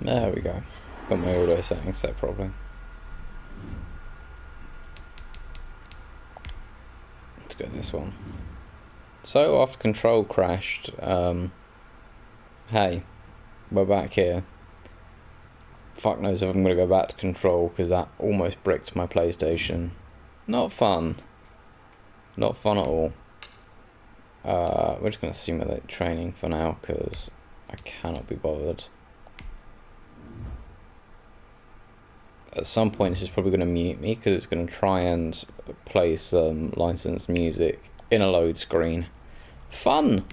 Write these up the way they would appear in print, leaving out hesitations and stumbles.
There we go. Got my audio settings set properly. Let's go this one. So after Control crashed, hey, we're back here. Fuck knows if I'm going to go back to Control, because that almost bricked my PlayStation. Not fun. Not fun at all. We're just going to simulate training for now, because I cannot be bothered. At some point it's just probably going to mute me, because it's going to try and play some licensed music in a load screen. Fun!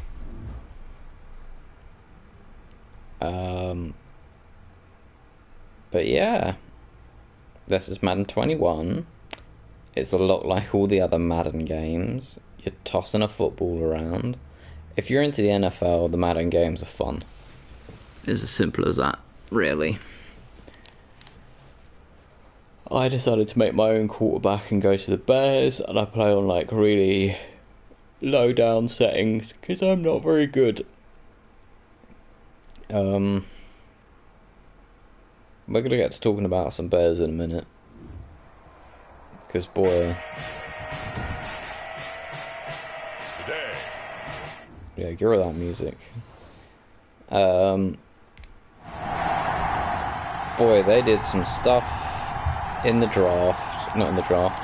But yeah, this is Madden 21. It's a lot like all the other Madden games. You're tossing a football around. If you're into the NFL, the Madden games are fun. It's as simple as that, really. I decided to make my own quarterback and go to the Bears, and I play on like really low down settings because I'm not very good. We're gonna get to talking about some Bears in a minute, because boy, today. Yeah, get rid of that music. Boy, they did some stuff in the draft, not in the draft.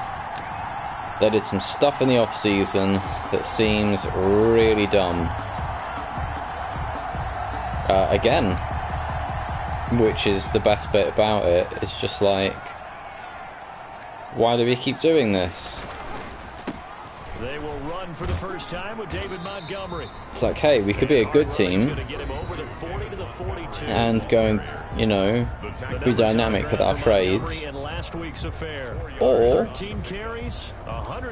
They did some stuff in the off season that seems really dumb. Again, which is the best bit about it. It's just like, why do we keep doing this? They will run for the first time with David Montgomery. It's like, hey, we could be a good team and going, you know, be dynamic with our trades, or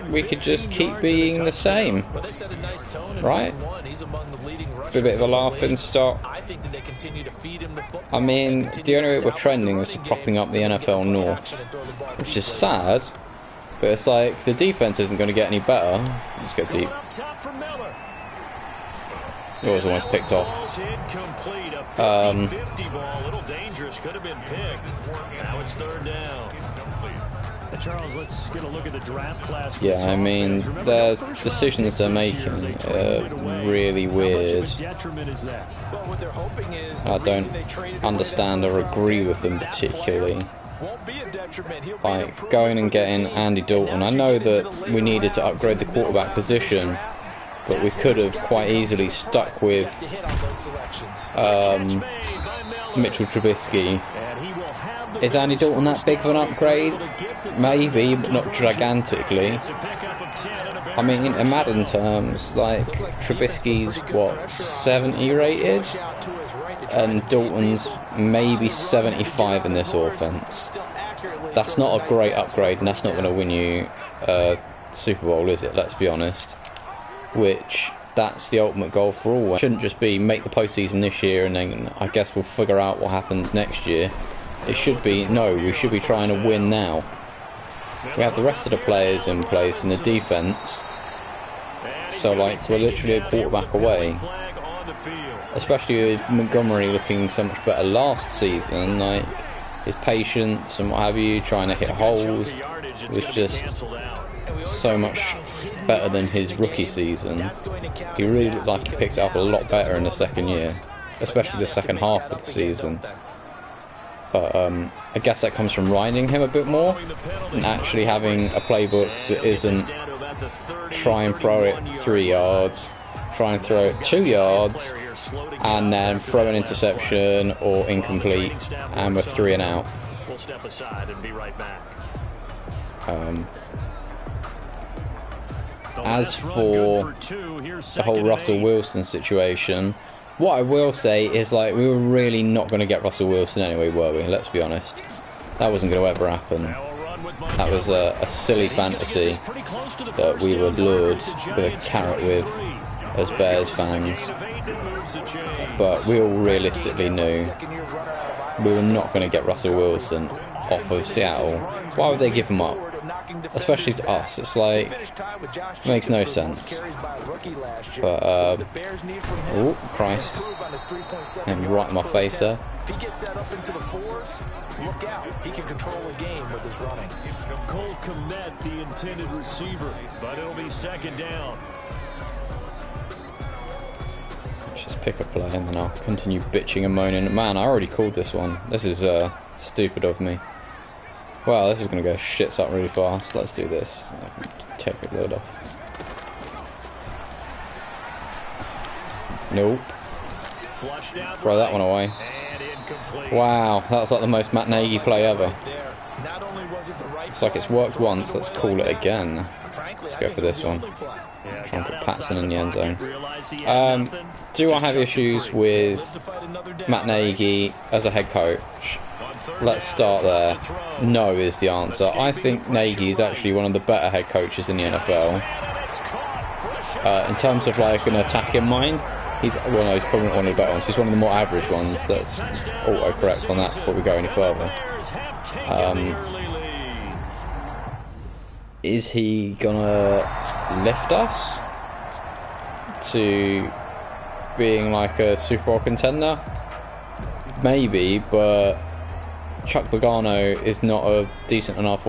we could just keep being the same, right? Be a bit of a laughing stock. I mean, the only way we're trending is propping up the NFL North, which is sad. But it's like, the defense isn't going to get any better. Let's go deep. It was almost picked off. Charles, let's get a look at the draft class. Yeah, I mean, the decisions they're making are really weird. I don't understand or agree with them particularly. Like, going and getting Andy Dalton. I know that we needed to upgrade the quarterback position, but we could have quite easily stuck with Mitchell Trubisky. Is Andy Dalton that big of an upgrade? Maybe, but not gigantically. I mean, in Madden terms, like, Trubisky's, what, 70 rated? And Dalton's maybe 75 in this offense. That's not a great upgrade, and that's not going to win you a Super Bowl, is it? Let's be honest. Which, that's the ultimate goal for all. It shouldn't just be make the postseason this year and then I guess we'll figure out what happens next year. It should be, no, we should be trying to win now. We have the rest of the players in place in the defense, so like we're literally a quarterback away. Especially with Montgomery looking so much better last season, like his patience and what have you, trying to hit holes, was just so much better than his rookie season. He really looked like he picked it up a lot better in the second year, especially the second half of the season. But I guess that comes from riding him a bit more and actually having a playbook that isn't try and throw it 3 yards, try and throw it 2 yards, and then throw an interception or incomplete, and we're 3 and out. We'll step aside and be right back. As for the whole Russell Wilson situation, what I will say is, like, we were really not going to get Russell Wilson anyway, were we? Let's be honest. That wasn't going to ever happen. That was a silly fantasy that we were lured with a carrot with as Bears fans. But we all realistically knew we were not going to get Russell Wilson. off of Seattle. Why would they give him up? Especially to us. It's like, makes no sense. But, oh, Christ. And right in my face there. If he gets that up into the fours, look out. He can control the game with his running. Cole Kmet, the intended receiver, but it'll be second down. Let's just pick a play and then I'll continue bitching and moaning. Man, I already called this one. This is stupid of me. Well, this is going to go shits up really fast. Let's do this. I can take a load off. Nope. Throw that one away. Wow, that's like the most Matt Nagy play ever. It's like it's worked once, let's call it again. Let's go for this one. Try and put Patson in the end zone. Do I have issues with Matt Nagy as a head coach? Let's start there. No is the answer. I think Nagy is actually one of the better head coaches in the NFL. In terms of like an attacking mind, he's probably one of the better ones. He's one of the more average ones. That's auto-correct on that before we go any further. Is he gonna lift us to being like a Super Bowl contender? Maybe, but Chuck Pagano is not a decent enough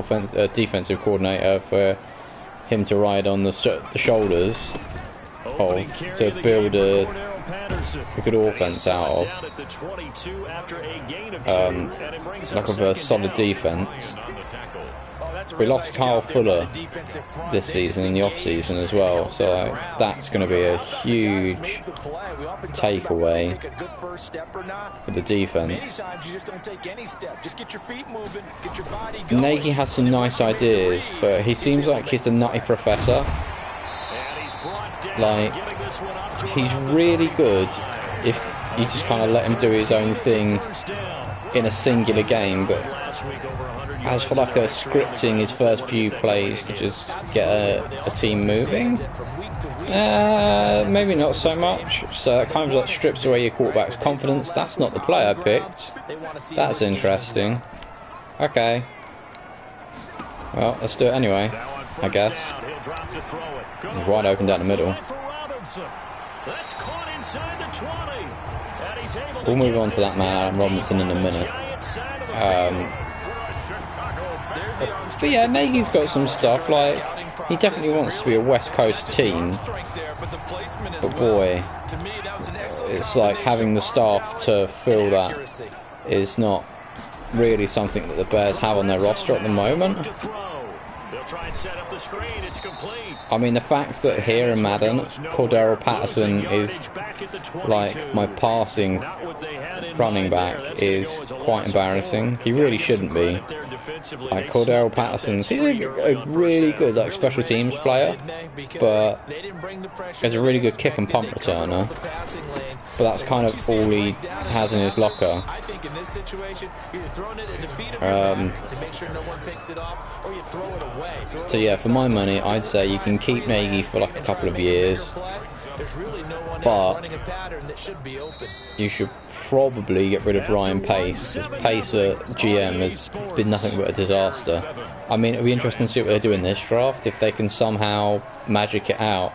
defensive coordinator for him to ride on the shoulders of, to build a good offense out of. It's like a solid defense. We lost Kyle Fuller this season in the off-season as well, so that's going to be a huge takeaway for the defense. Nagy has some nice ideas, but he seems like he's a nutty professor. Like, he's really good if you just kind of let him do his own thing in a singular game, but as for like scripting his first few plays to just get a team moving, maybe not so much. So that kind of like strips away your quarterback's confidence. That's not the play I picked. That's interesting. Okay. Well, let's do it anyway, I guess. Wide open down the middle. We'll move on to that man, Adam Robinson, in a minute. But yeah, Nagy's got some stuff. Like, he definitely wants to be a West Coast team. But boy, it's like having the staff to fill that is not really something that the Bears have on their roster at the moment. I mean, the fact that here in Madden, Cordero Patterson is like my passing running back is quite embarrassing. He really shouldn't be. Like, Cordero Patterson, he's a really good like special teams player, but he's a really good kick and punt returner. But that's kind of all he has in his locker. So yeah, for my money, I'd say you can keep Nagy for like a couple of years, but you should probably get rid of Ryan Pace, because Pace at GM has been nothing but a disaster. I mean, it'll be interesting to see what they do in this draft, if they can somehow magic it out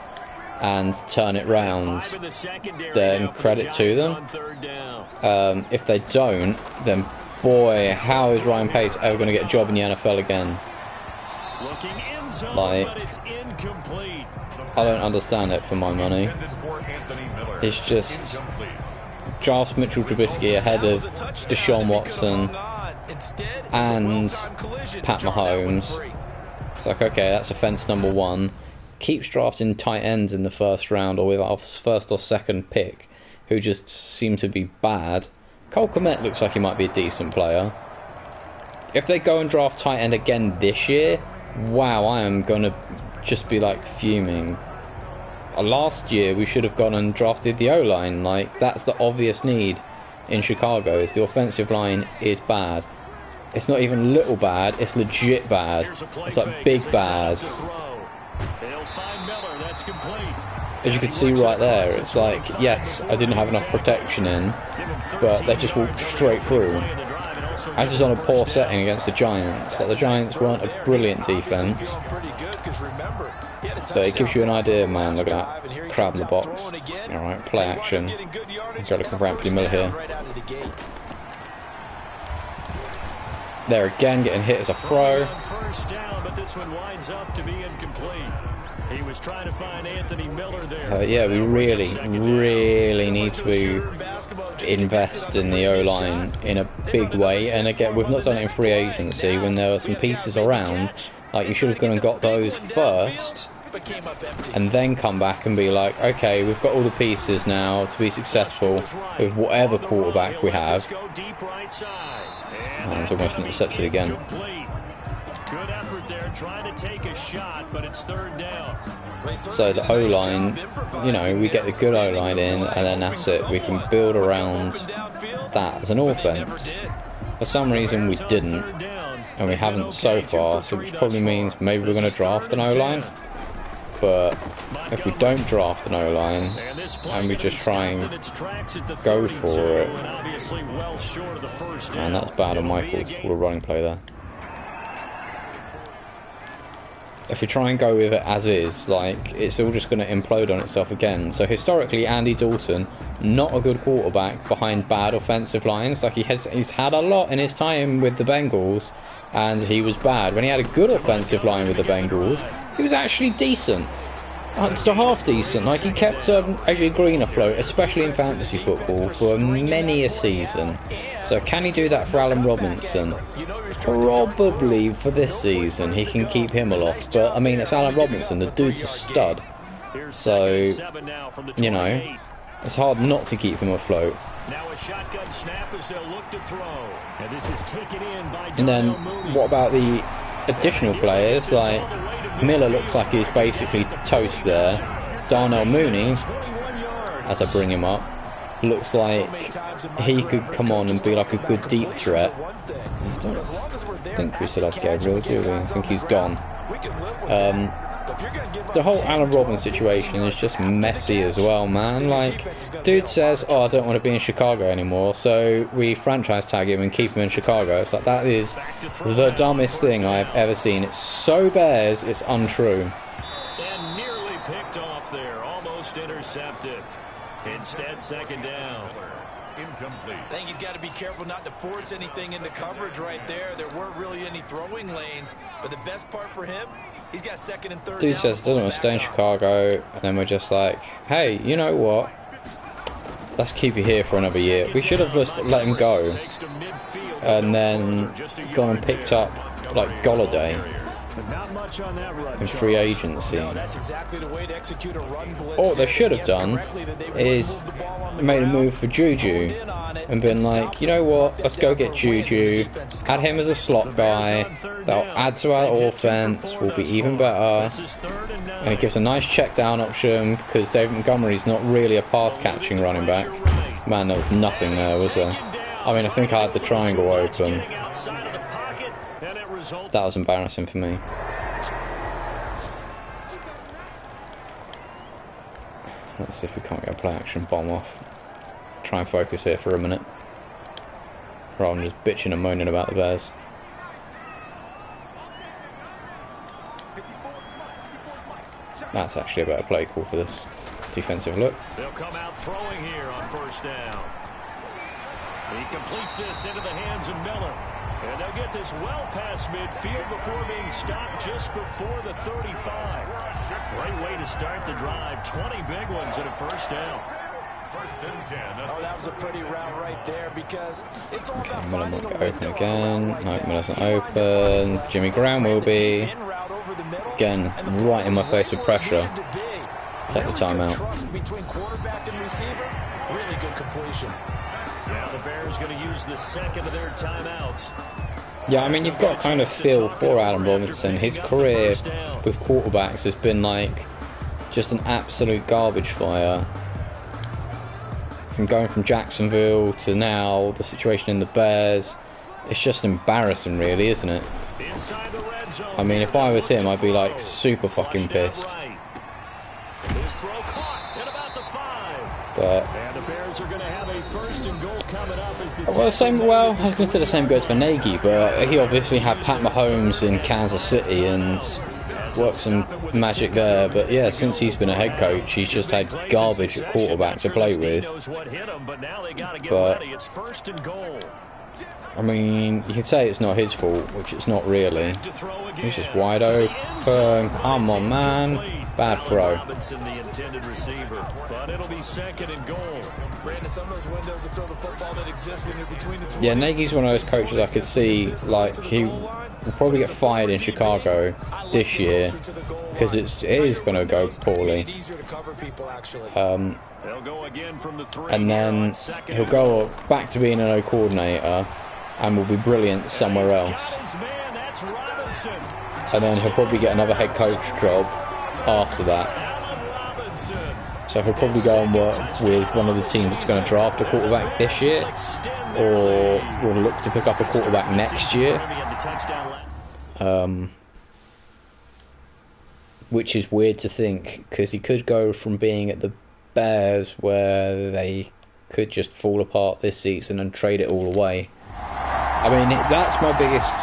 and turn it round, then credit to them. If they don't, then boy, how is Ryan Pace ever going to get a job in the NFL again? Like, I don't understand it for my money. It's just draft Mitchell Trubisky ahead of Deshaun Watson and Pat Mahomes. It's like, okay, that's offense number one. Keeps drafting tight ends in the first round or with our first or second pick, who just seem to be bad. Cole Kmet looks like he might be a decent player. If they go and draft tight end again this year, wow, I am gonna just be like fuming. Last year we should have gone and drafted the O-line. Like, that's the obvious need in Chicago, is the offensive line is bad. It's not even little bad, it's legit bad. It's like big bad. As you can see right there, it's like, yes, I didn't have enough protection in, but they just walked straight through. as is on a poor setting against the Giants. Like, the Giants weren't a brilliant defense, but it gives you an idea, man. Look at that crab in the box. Alright, play action. He's got looking for Anthony Miller here. There again, getting hit as a throw. First down, but this one winds up to be incomplete. He was trying to find Anthony Miller there. Yeah, we really need to invest in the O-line in a big way. And again, we've not done it in free agency when there are some pieces around. Like, you should have gone and got those first, and then come back and be like, okay, we've got all the pieces now to be successful with whatever quarterback we have. Oh, it's almost intercepted again. Good effort there, trying to take a shot, but it's third down. So the O-line, you know, we get the good O-line in, and then that's it. We can build around that as an offense. For some reason we didn't, and we haven't so far, so which probably means maybe we're going to draft an O-line. But if we don't draft an O-line and we just try and go for it, man, that's bad on Michael to call a running play there. If we try and go with it as is, like, it's all just going to implode on itself again. So historically, Andy Dalton, not a good quarterback behind bad offensive lines. Like, he's had a lot in his time with the Bengals, and he was bad. When he had a good offensive line with the Bengals, he was actually decent. So half decent. Like, he kept AJ Green afloat, especially in fantasy football, for many a season. So can he do that for Allen Robinson? Probably for this season he can keep him aloft. But I mean, it's Allen Robinson, the dude's a stud. So, you know, it's hard not to keep him afloat. Now a shotgun snap as they'll look to throw. And this is taken in by And then what about the additional players? Like, Miller looks like he's basically toast there. Darnell Mooney, as I bring him up, looks like he could come on and be like a good deep threat. I don't think we still have Gabriel, do we? I think he's gone. The whole Allen Robinson situation is just messy as well, man. Like, dude says, oh, I don't want to be in Chicago anymore, so we franchise tag him and keep him in Chicago. It's like, that is the dumbest thing I've ever seen. It's so Bears, it's untrue. And nearly picked off there, almost intercepted. Instead, second down. Incomplete. I think he's got to be careful not to force anything into coverage right there. There weren't really any throwing lanes, but the best part for him, he's got second and third. Dude says doesn't want to stay in Chicago, and then we're just like, hey, you know what? Let's keep you here for another year. We should have just let him go, and then gone and picked up like Golladay in free agency. All they should have done is made a move for Juju and been like, you know what, let's go get Juju, add him as a slot guy, that'll add to our offense, will be even better, and it gives a nice check down option because David Montgomery's not really a pass catching running back. Man, there was nothing there, was there? I mean, I think I had the triangle open. That was embarrassing for me. Let's see if we can't get a play action bomb off. Try and focus here for a minute, rather than just bitching and moaning about the Bears. That's actually a better play call for this defensive look. They'll come out throwing here on first down. He completes this into the hands of Miller. And they'll get this well past midfield before being stopped just before the 35. Great way to start the drive. 20 big ones at a first down. First and 10. Oh, that was a pretty route right there because it's all about Miller might get open again. No, Miller's not open. Jimmy Graham will be. Again, right in my face with pressure. Take the timeout. Between quarterback and receiver, really good completion. Now the Bears going to use the second of their timeouts. Yeah, I mean, you've got to kind of feel for Allen Robinson. His career with quarterbacks has been like just an absolute garbage fire. From going from Jacksonville to now, the situation in the Bears, it's just embarrassing, really, isn't it? I mean, if I was him, I'd be like super fucking pissed. His throw caught at about the 5. But And the Bears are going to have a 1st and goal coming up as the well, I was going to say the same goes for Nagy, but he obviously had Pat Mahomes in Kansas City and worked some magic there. But yeah, since he's been a head coach, he's just had garbage at quarterback to play with. But it's 1st and goal. I mean, you can say it's not his fault, which it's not really. He's just wide open. Come on, man. Bad throw. The intended receiver, but it'll be 2nd and goal. Brandon, some of those windows to throw the football that exist when you're between the 20s. Yeah, Nagy's one of those coaches I could see, like, he will probably get fired in Chicago this year because it is going to go poorly. And then he'll go back to being an O coordinator and will be brilliant somewhere else. And then he'll probably get another head coach job after that. So he'll probably go and work with one of the teams that's going to draft a quarterback this year, or will look to pick up a quarterback next year. Which is weird to think, because he could go from being at the Bears, where they could just fall apart this season, and trade it all away. I mean, that's my biggest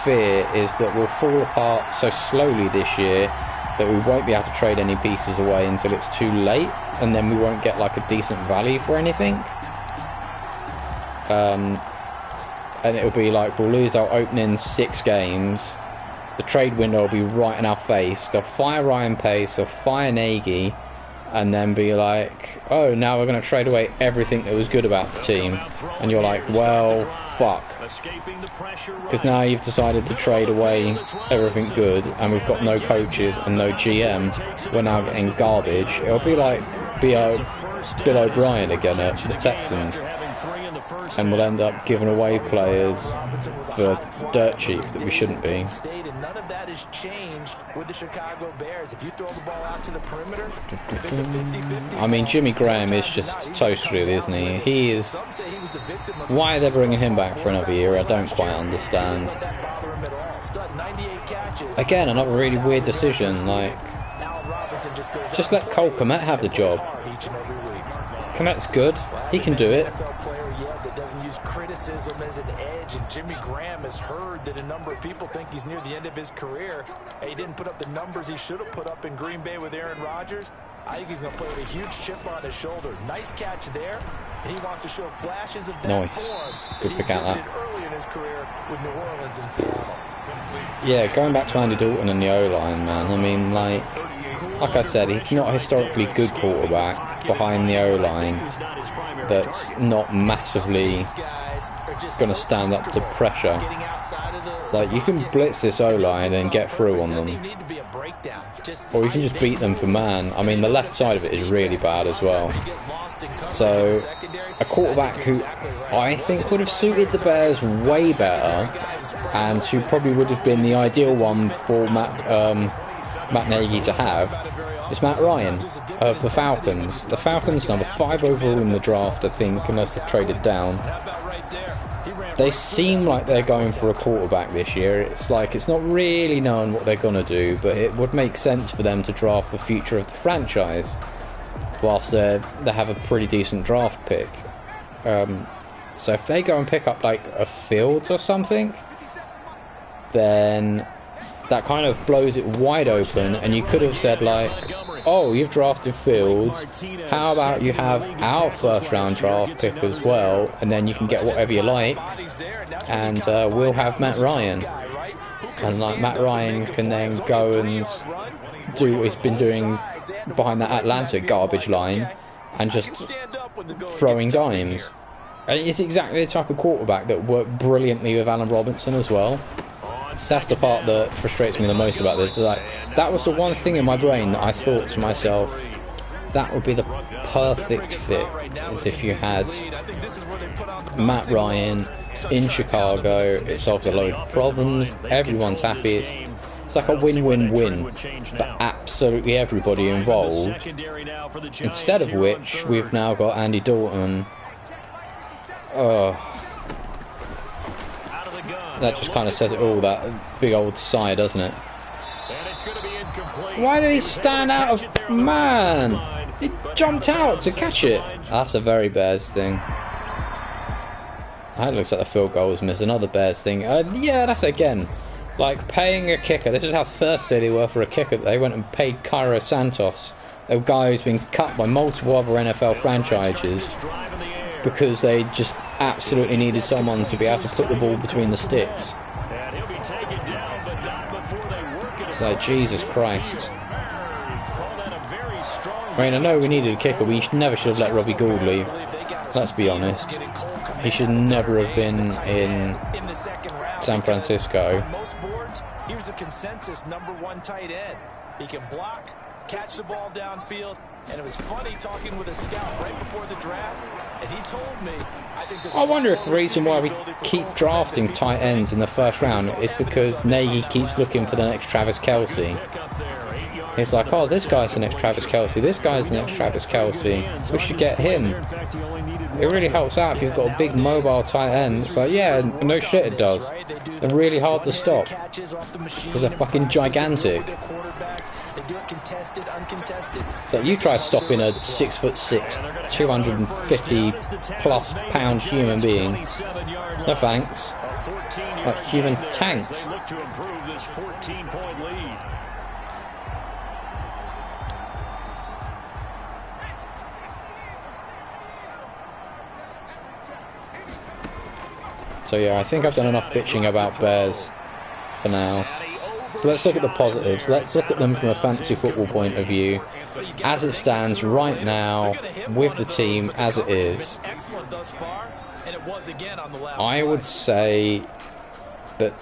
fear, is that we'll fall apart so slowly this year that we won't be able to trade any pieces away until it's too late, and then we won't get like a decent value for anything. And it'll be like, we'll lose our opening 6 games, the trade window will be right in our face, they'll fire Ryan Pace, they'll fire Nagy, and then be like, oh, now we're going to trade away everything that was good about the team. And you're like, well, fuck. Because now you've decided to trade away everything good, and we've got no coaches and no GM. We're now getting garbage. It'll be like Bill O'Brien again at the Texans. And we'll end up giving away players for dirt cheap that we shouldn't be. None of that has changed with the Chicago Bears. If you throw the ball out to the perimeter, I mean, Jimmy Graham is just toast, really, isn't he? He is. Why they're bringing him back for another year, I don't quite understand. Again, another really weird decision. Like, just let Cole Kmet have the job. Kmet's good. He can do it. Doesn't use criticism as an edge, and Jimmy Graham has heard that a number of people think he's near the end of his career. He didn't put up the numbers he should have put up in Green Bay with Aaron Rodgers. I think he's going to play with a huge chip on his shoulder. Nice catch there, and he wants to show flashes of that form Good pick out that. early in his career with New Orleans and Seattle. Yeah, going back to Andy Dalton and the O-line, man. I mean, like I said, he's not a historically good quarterback behind the O-line that's not massively going to stand up to pressure. Like, you can blitz this O-line and get through on them, or you can just beat them for man. I mean, the left side of it is really bad as well. So a quarterback who I think would have suited the Bears way better, and who probably would have been the ideal one for Matt Nagy to have, is Matt Ryan of the Falcons. The Falcons number 5 overall in the draft, I think, unless they've traded down. They seem like they're going for a quarterback this year. It's like, it's not really known what they're going to do, but it would make sense for them to draft the future of the franchise, whilst they have a pretty decent draft pick. So if they go and pick up like a Fields or something, then that kind of blows it wide open, and you could have said like, oh, you've drafted Fields, how about you have our first round draft pick as well, and then you can get whatever you like, and we'll have Matt Ryan, and like Matt Ryan can then go and do what he's been doing behind that Atlanta garbage line and just throwing dimes. And it's exactly the type of quarterback that worked brilliantly with Allen Robinson as well. That's the part that frustrates me the most about this. Like, that was the one thing in my brain that I thought to myself, that would be the perfect fit, is if you had Matt Ryan in Chicago. It solves a load of problems, everyone's happy, it's like a win-win-win for absolutely everybody involved. Instead of which, we've now got Andy Dalton. That just kind of says it all, that big old sigh, doesn't it? Why did he stand out of man? He jumped out to catch it. That's a very Bears thing. That looks like the field goal was missed. Another Bears thing. Yeah, that's again. Like paying a kicker. This is how thirsty they were for a kicker. They went and paid Cairo Santos, a guy who's been cut by multiple other NFL franchises, because they just absolutely needed someone to be able to put the ball between the sticks. So, Jesus Christ. I mean, I know we needed a kicker. We never should have let Robbie Gould leave. Let's be honest. He should never have been in San Francisco. Most boards, he was a consensus #1 tight end. He can block, catch the ball downfield, and it was funny talking with a scout right before the draft, and he told me, I wonder if the reason why we keep drafting tight ends in the first round is because Nagy keeps looking for the next Travis Kelce. He's like, oh, this guy's the next Travis Kelce, this guy's the next Travis Kelce, we should get him. It really helps out if you've got a big mobile tight end. It's like, yeah, no shit it does. They're really hard to stop because they're fucking gigantic. So you try stopping a 6'6", 250 plus pound human being. No thanks. Like human tanks. So yeah, I think I've done enough bitching about Bears for now. So let's look at the positives. Let's look at them from a fantasy football point of view. As it stands right now, with the team as it is, I would say that,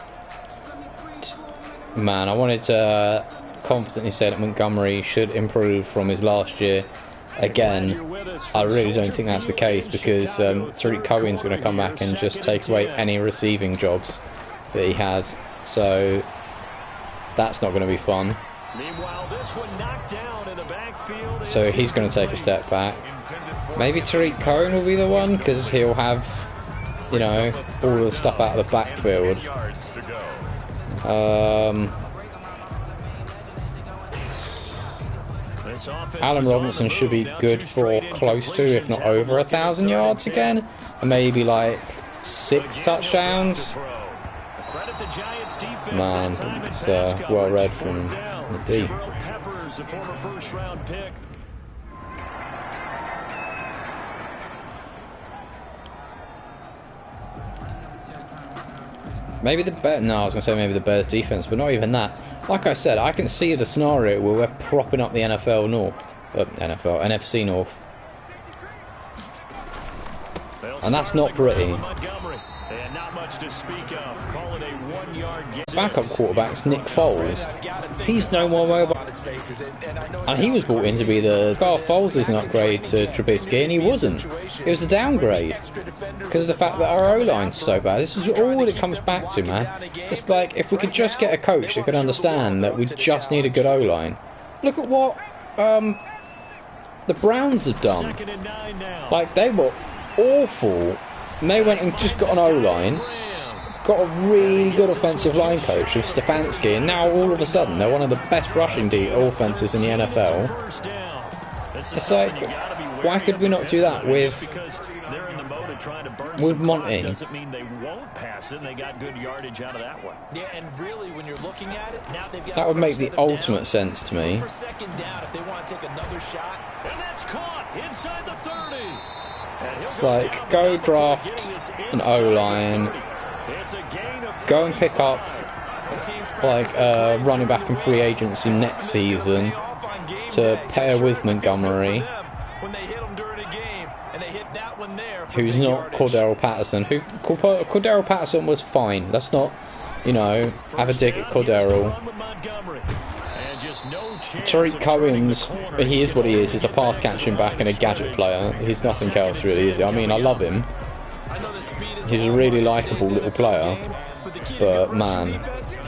man, I wanted to confidently say that Montgomery should improve from his last year. Again, I really don't think that's the case, because Tariq Cohen's going to come back and just take away any receiving jobs that he had. So that's not going to be fun. So he's going to take a step back. Maybe Tariq Cohen will be the one, because he'll have, you know, all of the stuff out of the backfield. Allen Robinson should be good for close to, if not over, 1,000 yards again, and maybe like 6 touchdowns. Man, it's well read from the D. Maybe the Bears. No, I was going to say maybe the Bears defense, but not even that. Like I said, I can see the scenario where we're propping up the NFC North. And that's not pretty. Backup quarterback's Nick Foles. He's no more mobile. And he was brought in to be the... Foles is an upgrade to Trubisky, and he wasn't. It was a downgrade. Because of the fact that our O-line's so bad. This is all it comes back to, man. It's like, if we could just get a coach that could understand that we just need a good O-line. Look at what the Browns have done. Like, they were awful. And they went and just got an O-line. Got a really good offensive line coach with Stefanski, and now all of a sudden they're one of the best rushing offenses in the NFL. It's like, why could we not do that with Monty? Doesn't mean they won't pass it. They got good yardage out of that one. Yeah, and really, when you're looking at it, now they've got that would make the ultimate sense to me. For second down, if they want to take another shot, and that's caught inside the 30. It's like, go draft an O-line. Go and pick up like running back in free agency next season to pair with Montgomery, who's not Cordero Patterson. Cordero Patterson was fine. Let's not, you know, have a dig at Cordero. Tariq Cohen's, he is what he is. He's a pass catching back and a gadget player. He's nothing else really, is he? I mean, I love him. He's a really likeable little player, but man,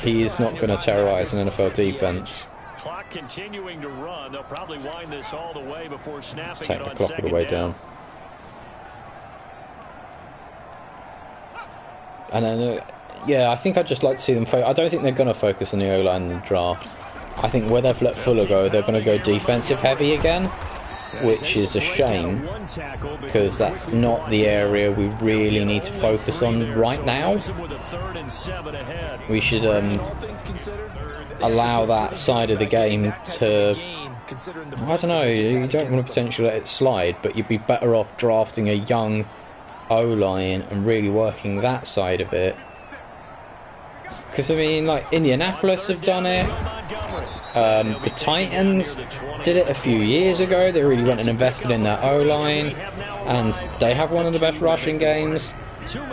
he is not going to terrorize an NFL defense. Clock continuing to run. They'll probably wind this all the way before snapping Take the clock all the way down. And then, yeah, I think I'd just like to see them. I don't think they're going to focus on the O-line in the draft. I think where they've let Fuller go, they're going to go defensive heavy again. which is a shame because that's not the area we really need to focus on right now. We should allow that side of the game to, I don't know, you don't want to potentially let it slide, but you'd be better off drafting a young O-line and really working that side of it. Because, I mean, like, Indianapolis have done it. The Titans did it a few years ago. They really went and invested in their O-line. And they have one of the best rushing games.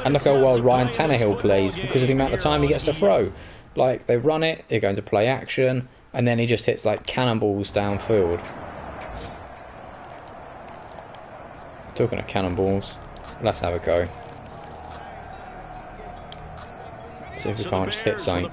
And look how well Ryan Tannehill plays because of the amount of time he gets to throw. Like, they run it, they go into play action, and then he just hits, like, cannonballs downfield. Talking of cannonballs, let's have a go. See if we can't just hit something.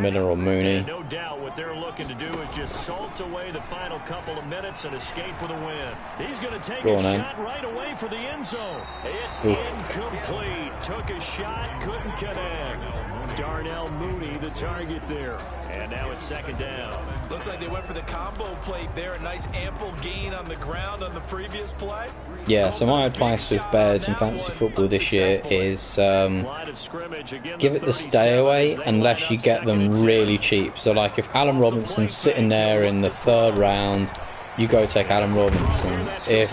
Miller or Mooney. No doubt what they're looking to do is just salt away the final couple of minutes and escape with a win. He's going to take a shot right away for the end zone. It's incomplete. Took a shot, couldn't connect. Darnell Mooney, the target there. And now it's second down. Looks like they went for the combo plate there. A nice ample gain on the ground on the previous play. Yeah, so my advice with Bears in fantasy football this year is give it the stay away unless you get them really cheap. So like if Allen Robinson's sitting there in the 3rd round, you go take Allen Robinson. If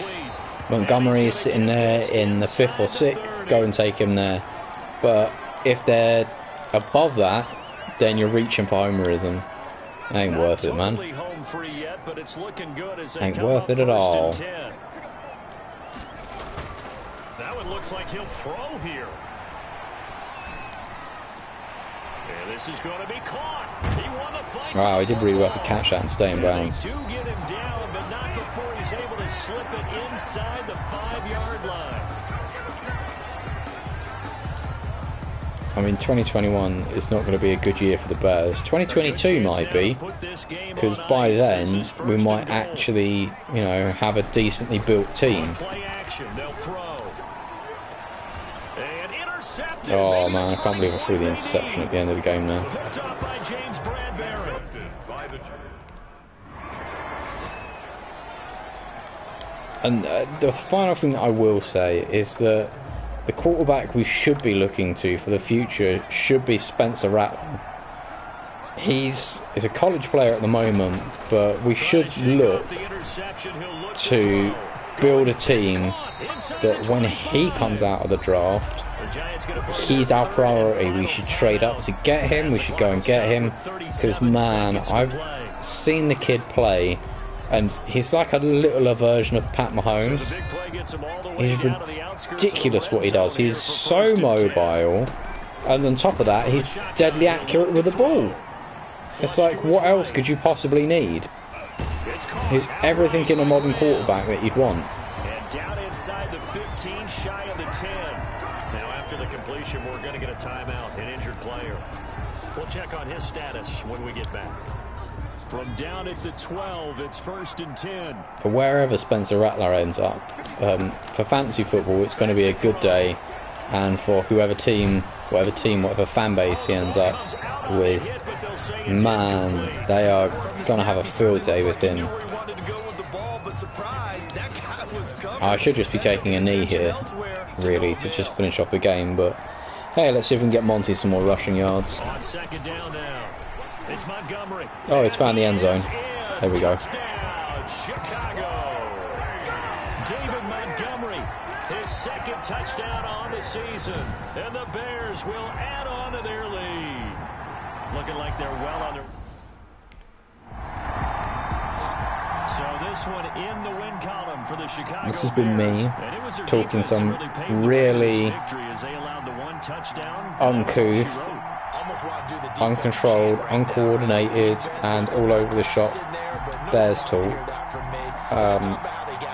Montgomery is sitting there in the 5th or 6th, go and take him there. But if they're above that, then you're reaching for homerism. Ain't worth it, man. Ain't worth it at all. That one looks like he'll throw here. And this is going to be caught. He won the fight. Wow, he did really well to catch that and stay in bounds. They do get him down, but not before he's able to slip it inside the 5-yard line. I mean, 2021 is not going to be a good year for the Bears. 2022 might be, because by then we might actually, you know, have a decently built team. Oh man, I can't believe I threw the interception at the end of the game now. And the final thing that I will say is that the quarterback we should be looking to for the future should be Spencer Rattler. He's a college player at the moment, but we should look to build a team that when he comes out of the draft, he's our priority. We should trade up to get him. We should go and get him. Because, man, I've seen the kid play, and he's like a littler version of Pat Mahomes. He's ridiculous what he does. He's so mobile, and on top of that, he's deadly accurate with the ball. It's like, what else could you possibly need? He's everything in a modern quarterback that you'd want. And down inside the 15, shy of the 10. Now after the completion, we're going to get a timeout, an injured player. We'll check on his status when we get back. From down at the 12, it's 1st and 10. For wherever Spencer Rattler ends up, for fantasy football, it's going to be a good day. And for whatever fan base he ends up with, man, they are going to have a field day with him. I should just be taking a knee here, really, to just finish off the game. But hey, let's see if we can get Monty some more rushing yards. On second down now. It's Montgomery. Oh, it's found the end zone. There we go. Chicago. David Montgomery, his 2nd touchdown on the season. And the Bears will add on to their lead. Looking like they're well under. So this one in the win column for the Chicago This has been Bears. me talking some really uncouth, uncontrolled, uncoordinated, and all over the shop Bears talk.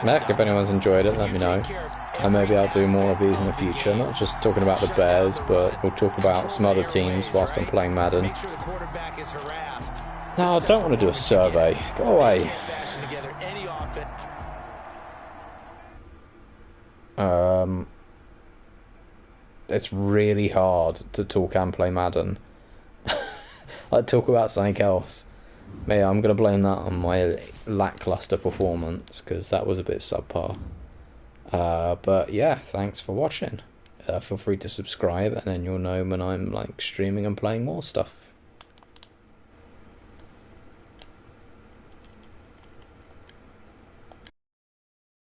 Heck, if anyone's enjoyed it, let me know. And maybe I'll do more of these in the future. Not just talking about the Bears, but we'll talk about some other teams whilst I'm playing Madden. No, I don't want to do a survey. Go away. It's really hard to talk and play Madden. I'd talk about something else. But yeah, I'm going to blame that on my lackluster performance, because that was a bit subpar. But yeah, thanks for watching. Feel free to subscribe, and then you'll know when I'm like streaming and playing more stuff.